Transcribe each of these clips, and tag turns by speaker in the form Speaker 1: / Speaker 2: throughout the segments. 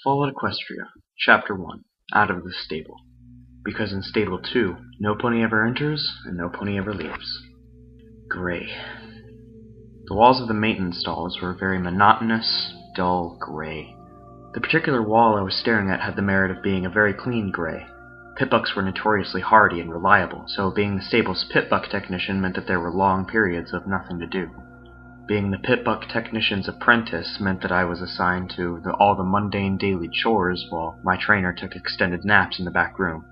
Speaker 1: Fall at Equestria, Chapter 1, Out of the Stable. Because in Stable 2, no pony ever enters, and no pony ever leaves. Gray. The walls of the maintenance stalls were very monotonous, dull gray. The particular wall I was staring at had the merit of being a very clean gray. Pitbucks were notoriously hardy and reliable, so being the stable's pitbuck technician meant that there were long periods of nothing to do. Being the pitbuck technician's apprentice meant that I was assigned to all the mundane daily chores while my trainer took extended naps in the back room.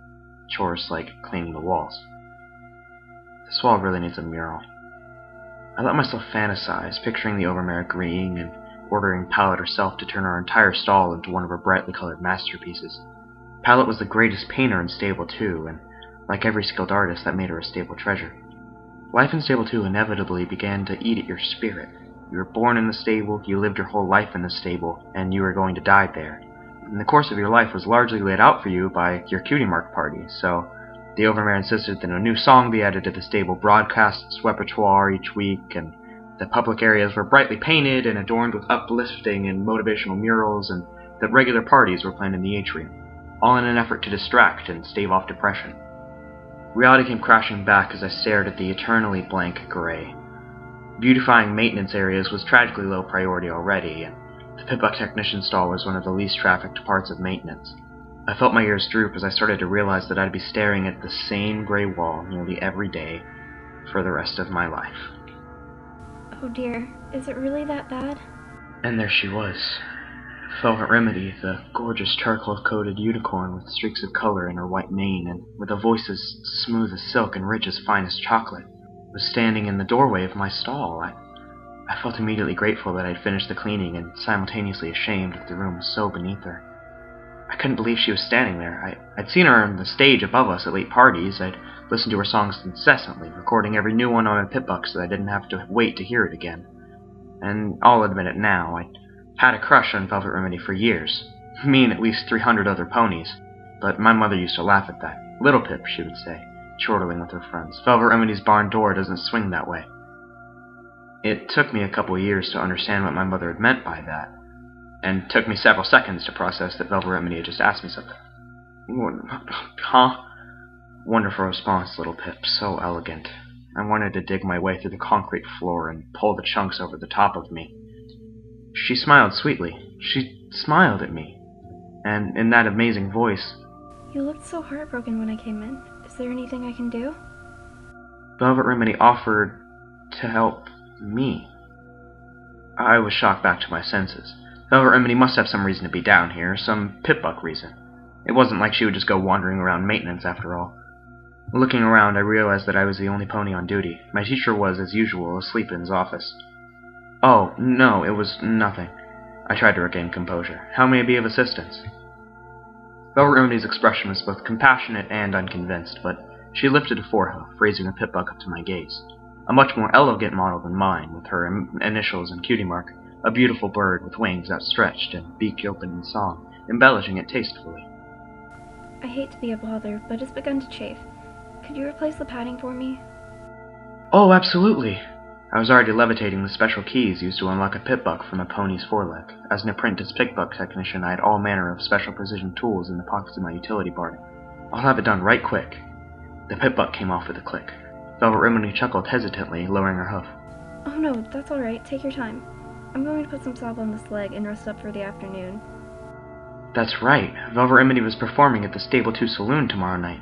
Speaker 1: Chores like cleaning the walls. This wall really needs a mural. I let myself fantasize, picturing the overmare agreeing and ordering Pallet herself to turn our entire stall into one of her brightly colored masterpieces. Pallet was the greatest painter in Stable 2, and like every skilled artist, that made her a stable treasure. Life in Stable 2 inevitably began to eat at your spirit. You were born in the stable, you lived your whole life in the stable, and you were going to die there. And the course of your life was largely laid out for you by your cutie mark party, so the overmare insisted that a new song be added to the stable broadcast repertoire each week, and the public areas were brightly painted and adorned with uplifting and motivational murals, and that regular parties were planned in the atrium, all in an effort to distract and stave off depression. Reality came crashing back as I stared at the eternally blank gray. Beautifying maintenance areas was tragically low priority already, and the pitbuck technician stall was one of the least trafficked parts of maintenance. I felt my ears droop as I started to realize that I'd be staring at the same gray wall nearly every day for the rest of my life.
Speaker 2: Oh dear, is it really that bad?
Speaker 1: And there she was. Velvet Remedy, the gorgeous charcoal-coated unicorn with streaks of color in her white mane and with a voice as smooth as silk and rich as fine as chocolate, was standing in the doorway of my stall. I felt immediately grateful that I'd finished the cleaning and simultaneously ashamed that the room was so beneath her. I couldn't believe she was standing there. I'd seen her on the stage above us at late parties. I'd listened to her songs incessantly, recording every new one on my pitbuck so that I didn't have to wait to hear it again. And I'll admit it now, I'd had a crush on Velvet Remedy for years. Me and at least 300 other ponies. But my mother used to laugh at that. Little Pip, she would say, chortling with her friends. Velvet Remedy's barn door doesn't swing that way. It took me a couple of years to understand what my mother had meant by that, and took me several seconds to process that Velvet Remedy had just asked me something. Huh? Wonderful response, Little Pip. So elegant. I wanted to dig my way through the concrete floor and pull the chunks over the top of me. She smiled sweetly. She smiled at me. And in that amazing voice,
Speaker 2: You looked so heartbroken when I came in. Is there anything I can do?
Speaker 1: Velvet Remedy offered to help me. I was shocked back to my senses. Velvet Remedy must have some reason to be down here, some pitbuck reason. It wasn't like she would just go wandering around maintenance after all. Looking around, I realized that I was the only pony on duty. My teacher was, as usual, asleep in his office. Oh, no, it was nothing. I tried to regain composure. How may I be of assistance? Velvet Remedy's expression was both compassionate and unconvinced, but she lifted a forehoof, raising her pitbuck up to my gaze. A much more elegant model than mine, with her initials and cutie mark, a beautiful bird with wings outstretched and beak open in song, embellishing it tastefully.
Speaker 2: I hate to be a bother, but it's begun to chafe. Could you replace the padding for me?
Speaker 1: Oh, absolutely! I was already levitating the special keys used to unlock a pitbuck from a pony's foreleg. As an apprentice pitbuck technician, I had all manner of special precision tools in the pockets of my utility body. I'll have it done right quick. The pitbuck came off with a click. Velvet Remedy chuckled hesitantly, lowering her hoof.
Speaker 2: Oh no, that's alright. Take your time. I'm going to put some salve on this leg and rest up for the afternoon.
Speaker 1: That's right. Velvet Remedy was performing at the Stable 2 saloon tomorrow night.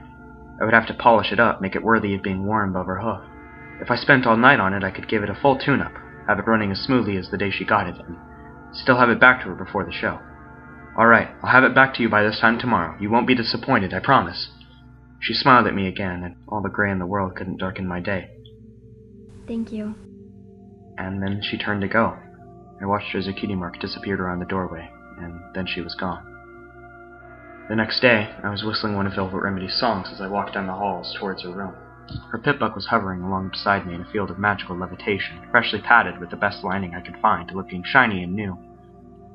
Speaker 1: I would have to polish it up, make it worthy of being worn above her hoof. If I spent all night on it, I could give it a full tune-up, have it running as smoothly as the day she got it, and still have it back to her before the show. Alright, I'll have it back to you by this time tomorrow. You won't be disappointed, I promise. She smiled at me again, and all the gray in the world couldn't darken my day.
Speaker 2: Thank you.
Speaker 1: And then she turned to go. I watched her as a cutie mark disappeared around the doorway, and then she was gone. The next day, I was whistling one of Velvet Remedy's songs as I walked down the halls towards her room. Her pitbuck was hovering along beside me in a field of magical levitation, freshly padded with the best lining I could find, looking shiny and new.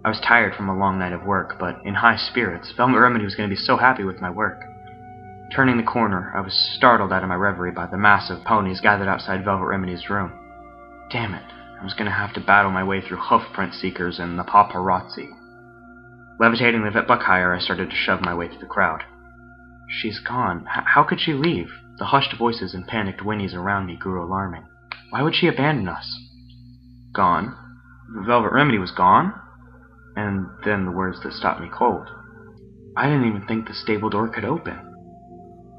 Speaker 1: I was tired from a long night of work, but in high spirits. Velvet Remedy was going to be so happy with my work. Turning the corner, I was startled out of my reverie by the mass of ponies gathered outside Velvet Remedy's room. Damn it, I was going to have to battle my way through hoof print seekers and the paparazzi. Levitating the Vitbuck higher, I started to shove my way through the crowd. She's gone. How could she leave? The hushed voices and panicked whinnies around me grew alarming. Why would she abandon us? Gone? The Velvet Remedy was gone? And then the words that stopped me cold. I didn't even think the stable door could open.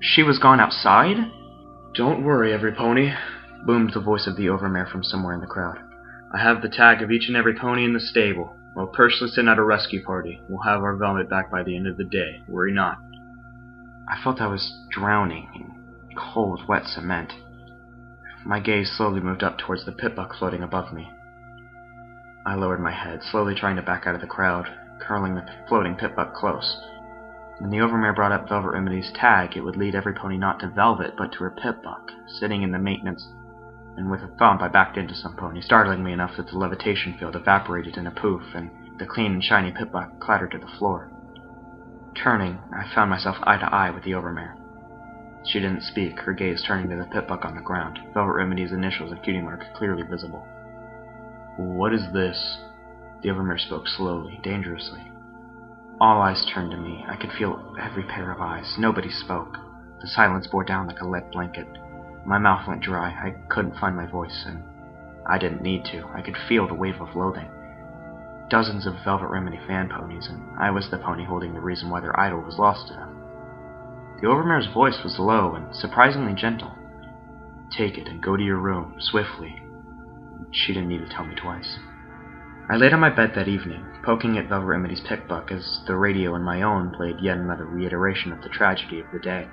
Speaker 1: She was gone outside? Don't worry, every pony, boomed the voice of the overmare from somewhere in the crowd. I have the tag of each and every pony in the stable. I'll personally send out a rescue party. We'll have our Velvet back by the end of the day. Worry not. I felt I was drowning in cold, wet cement. My gaze slowly moved up towards the pitbuck floating above me. I lowered my head, slowly trying to back out of the crowd, curling the floating pitbuck close. When the overmare brought up Velvet Remedy's tag, it would lead every pony not to Velvet, but to her pitbuck, sitting in the maintenance, and with a thump I backed into some pony, startling me enough that the levitation field evaporated in a poof, and the clean and shiny pitbuck clattered to the floor. Turning, I found myself eye to eye with the overmare. She didn't speak, her gaze turning to the pitbuck on the ground, Velvet Remedy's initials and cutie mark clearly visible. What is this? The overmare spoke slowly, dangerously. All eyes turned to me. I could feel every pair of eyes. Nobody spoke. The silence bore down like a lead blanket. My mouth went dry. I couldn't find my voice, and I didn't need to. I could feel the wave of loathing. Dozens of Velvet Remedy fan ponies, and I was the pony holding the reason why their idol was lost to them. The overmare's voice was low and surprisingly gentle. Take it and go to your room, swiftly. She didn't need to tell me twice. I laid on my bed that evening, poking at Velvet Remedy's pickbuck as the radio and my own played yet another reiteration of the tragedy of the day.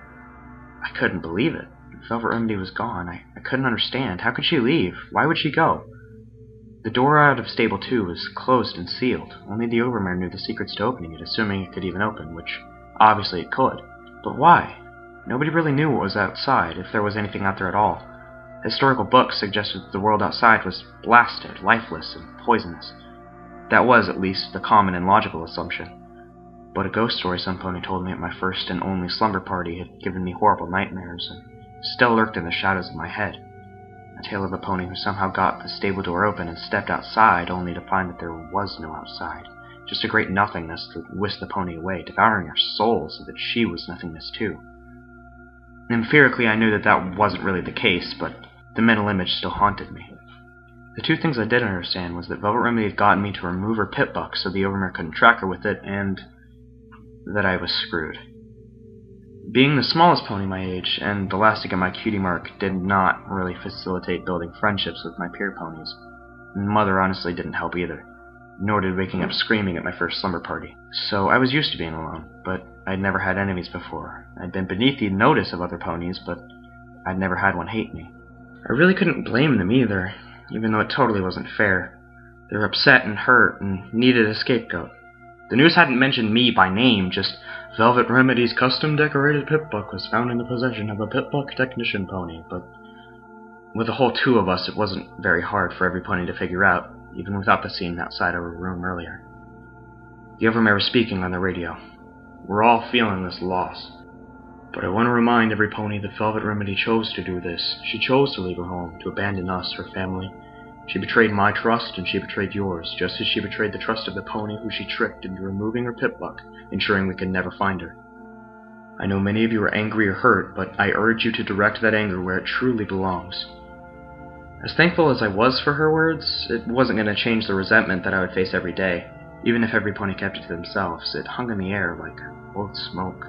Speaker 1: I couldn't believe it. Velvet Remedy was gone. I couldn't understand. How could she leave? Why would she go? The door out of Stable 2 was closed and sealed. Only the overmare knew the secrets to opening it, assuming it could even open, which obviously it could. But why? Nobody really knew what was outside, if there was anything out there at all. Historical books suggested that the world outside was blasted, lifeless, and poisonous. That was, at least, the common and logical assumption. But a ghost story some pony told me at my first and only slumber party had given me horrible nightmares, and still lurked in the shadows of my head. A tale of a pony who somehow got the stable door open and stepped outside, only to find that there was no outside. Just a great nothingness that whisked the pony away, devouring her soul so that she was nothingness too. Empirically, I knew that that wasn't really the case, but the mental image still haunted me. The two things I did understand was that Velvet Remedy had gotten me to remove her pitbuck so the overmare couldn't track her with it, and that I was screwed. Being the smallest pony my age, and the last to get my cutie mark, did not really facilitate building friendships with my peer ponies. Mother honestly didn't help either, nor did waking up screaming at my first slumber party. So I was used to being alone, but I'd never had enemies before. I'd been beneath the notice of other ponies, but I'd never had one hate me. I really couldn't blame them either, even though it totally wasn't fair. They were upset and hurt and needed a scapegoat. The news hadn't mentioned me by name, just Velvet Remedy's custom-decorated pitbuck was found in the possession of a pitbuck technician pony, but with the whole two of us, it wasn't very hard for every pony to figure out, even without the scene outside our room earlier. The overmare was speaking on the radio. We're all feeling this loss. But I want to remind every pony that Velvet Remedy chose to do this. She chose to leave her home, to abandon us, her family. She betrayed my trust, and she betrayed yours, just as she betrayed the trust of the pony who she tricked into removing her pitbuck, ensuring we could never find her. I know many of you are angry or hurt, but I urge you to direct that anger where it truly belongs. As thankful as I was for her words, it wasn't going to change the resentment that I would face every day. Even if every pony kept it to themselves, it hung in the air like old smoke.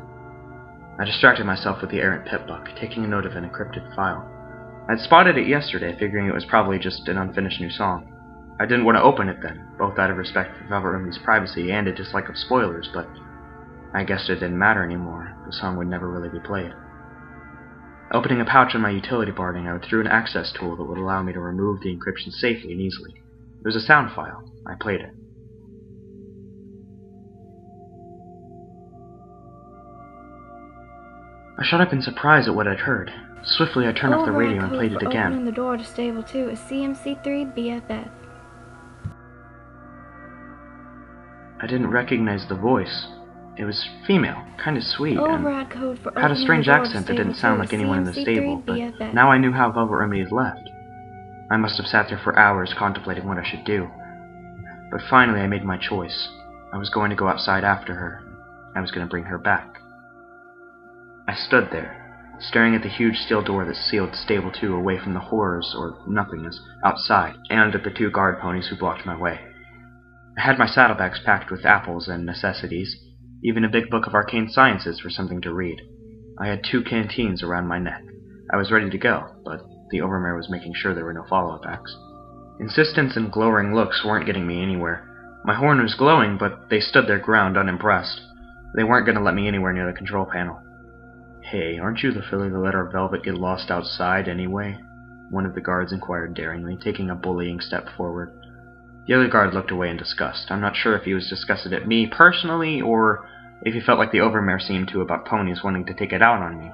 Speaker 1: I distracted myself with the errant pitbuck, taking a note of an encrypted file. I'd spotted it yesterday, figuring it was probably just an unfinished new song. I didn't want to open it then, both out of respect for Velvet Remedy's privacy and a dislike of spoilers, but I guessed it didn't matter anymore. The song would never really be played. Opening a pouch on my utility barding, I went through an access tool that would allow me to remove the encryption safely and easily. It was a sound file. I played it. I shut up in surprise at what I'd heard. Swiftly, I turned off the radio and played it again.
Speaker 2: Opening the door to Stable 2 is CMC3 BFF.
Speaker 1: I didn't recognize the voice. It was female, kind of sweet,
Speaker 2: Override code for
Speaker 1: and had a strange accent that didn't sound like anyone in the stable, but now I knew how Velvet Remedy had left. I must have sat there for hours contemplating what I should do. But finally I made my choice. I was going to go outside after her. I was going to bring her back. I stood there, staring at the huge steel door that sealed Stable 2 away from the horrors, or nothingness, outside, and at the 2 guard ponies who blocked my way. I had my saddlebags packed with apples and necessities, even a big book of arcane sciences for something to read. I had 2 canteens around my neck. I was ready to go, but the Overmare was making sure there were no follow-up acts. Insistence and glowering looks weren't getting me anywhere. My horn was glowing, but they stood their ground unimpressed. They weren't going to let me anywhere near the control panel. "Hey, aren't you the filly that let our Velvet get lost outside anyway?" one of the guards inquired daringly, taking a bullying step forward. The other guard looked away in disgust. I'm not sure if he was disgusted at me personally, or if he felt like the Overmare seemed to about ponies wanting to take it out on me.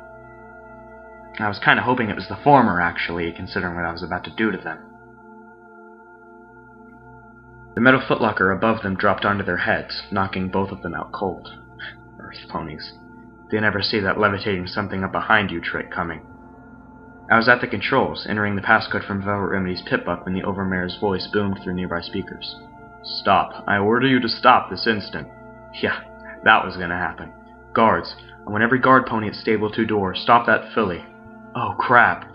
Speaker 1: I was kind of hoping it was the former, actually, considering what I was about to do to them. The metal footlocker above them dropped onto their heads, knocking both of them out cold. Earth ponies. They never see that levitating something up behind you trick coming. I was at the controls, entering the passcode from Velvet Remedy's pip-up when the Overmare's voice boomed through nearby speakers. "Stop. I order you to stop this instant." Yeah, that was gonna happen. "Guards, I want every guard pony at Stable 2 door. Stop that filly." Oh crap.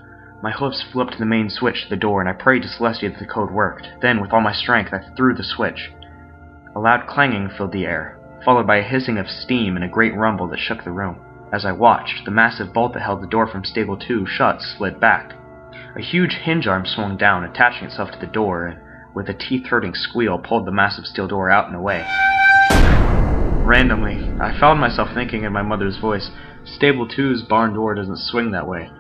Speaker 1: My hooves flipped the main switch to the door, and I prayed to Celestia that the code worked. Then, with all my strength, I threw the switch. A loud clanging filled the air, followed by a hissing of steam and a great rumble that shook the room. As I watched, the massive bolt that held the door from Stable 2 shut slid back. A huge hinge arm swung down, attaching itself to the door, and with a teeth-hurting squeal pulled the massive steel door out and away. Randomly, I found myself thinking in my mother's voice, "Stable 2's barn door doesn't swing that way."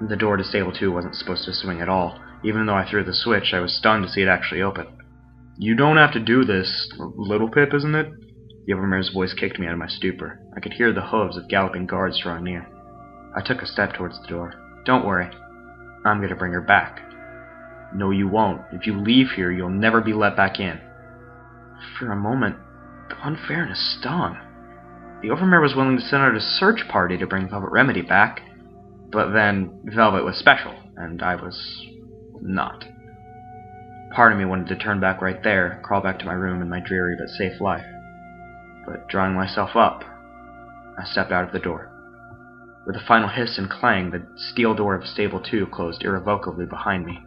Speaker 1: The door to Stable 2 wasn't supposed to swing at all. Even though I threw the switch, I was stunned to see it actually open. "You don't have to do this, little Pip, isn't it?" The Overmare's voice kicked me out of my stupor. I could hear the hooves of galloping guards drawing near. I took a step towards the door. "Don't worry. I'm going to bring her back." "No, you won't. If you leave here, you'll never be let back in." For a moment, the unfairness stung. The Overmare was willing to send out a search party to bring Velvet Remedy back, but then Velvet was special, and I was not. Part of me wanted to turn back right there, crawl back to my room and my dreary but safe life. But drawing myself up, I stepped out of the door. With a final hiss and clang, the steel door of Stable 2 closed irrevocably behind me.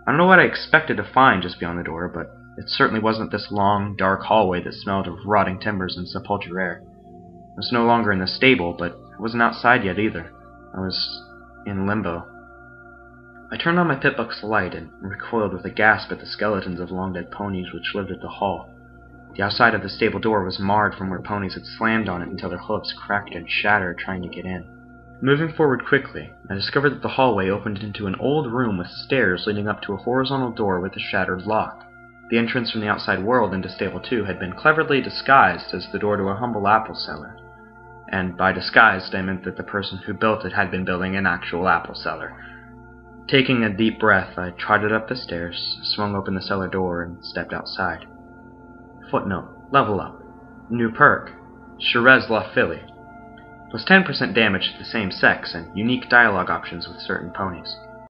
Speaker 1: I don't know what I expected to find just beyond the door, but it certainly wasn't this long, dark hallway that smelled of rotting timbers and sepulchral air. I was no longer in the stable, but I wasn't outside yet either. I was in limbo. I turned on my Pip-Buck's light and recoiled with a gasp at the skeletons of long-dead ponies which lived at the hall. The outside of the stable door was marred from where ponies had slammed on it until their hooves cracked and shattered trying to get in. Moving forward quickly, I discovered that the hallway opened into an old room with stairs leading up to a horizontal door with a shattered lock. The entrance from the outside world into Stable 2 had been cleverly disguised as the door to a humble apple cellar. And by disguised, I meant that the person who built it had been building an actual apple cellar. Taking a deep breath, I trotted up the stairs, swung open the cellar door, and stepped outside. Footnote: level up. New perk: Sherez La Filly. Plus 10% damage to the same sex, and unique dialogue options with certain ponies.